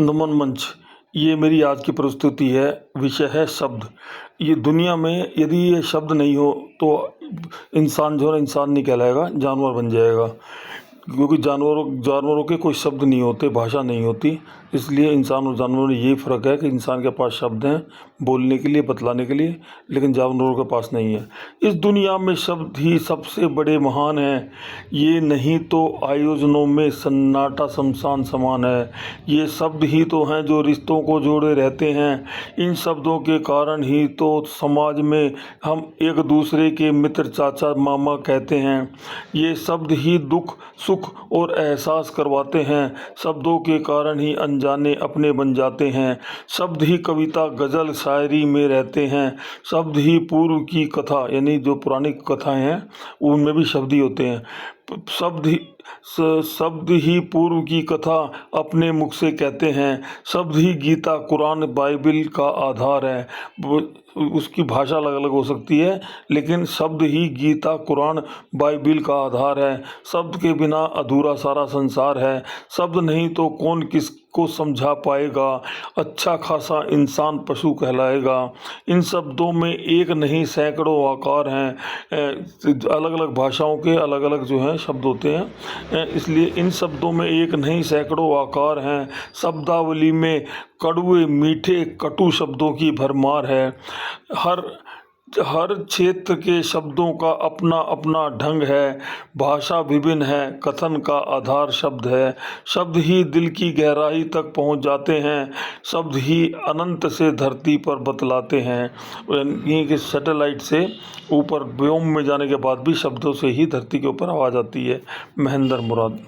नमन मंच, ये मेरी आज की प्रस्तुति है। विषय है शब्द। ये दुनिया में यदि ये शब्द नहीं हो तो इंसान जो है इंसान नहीं कहलाएगा, जानवर बन जाएगा। क्योंकि जानवरों के कोई शब्द नहीं होते, भाषा नहीं होती। इसलिए इंसान और जानवरों में यही फ़र्क है कि इंसान के पास शब्द हैं बोलने के लिए, बतलाने के लिए, लेकिन जानवरों के पास नहीं है। इस दुनिया में शब्द ही सबसे बड़े महान हैं। ये नहीं तो आयोजनों में सन्नाटा शमशान समान है। ये शब्द ही तो हैं जो रिश्तों को जोड़े रहते हैं। इन शब्दों के कारण ही तो समाज में हम एक दूसरे के मित्र, चाचा, मामा कहते हैं। ये शब्द ही दुख, सुख और एहसास करवाते हैं। शब्दों के कारण ही अनजाने अपने बन जाते हैं। शब्द ही कविता, गज़ल, शायरी में रहते हैं। शब्द ही पूर्व की कथा, यानी जो पुरानी कथाएं हैं उनमें भी शब्द ही होते हैं। शब्द ही पूर्व की कथा अपने मुख से कहते हैं। शब्द ही गीता, कुरान, बाइबिल का आधार है। उसकी भाषा अलग अलग हो सकती है, लेकिन शब्द ही गीता, कुरान, बाइबिल का आधार है। शब्द के बिना अधूरा सारा संसार है। शब्द नहीं तो कौन किसको समझा पाएगा। अच्छा खासा इंसान पशु कहलाएगा। इन शब्दों में एक नहीं सैकड़ों आकार हैं। अलग अलग भाषाओं के अलग अलग जो हैं शब्द होते हैं, इसलिए इन शब्दों में एक नहीं सैकड़ों आकार हैं। शब्दावली में कड़वे, मीठे, कटु शब्दों की भरमार है। हर क्षेत्र के शब्दों का अपना अपना ढंग है। भाषा विभिन्न है, कथन का आधार शब्द है। शब्द ही दिल की गहराई तक पहुंच जाते हैं। शब्द ही अनंत से धरती पर बतलाते हैं। यानी कि सैटेलाइट से ऊपर व्योम में जाने के बाद भी शब्दों से ही धरती के ऊपर आवाज़ आती है। महेंद्र मुराद।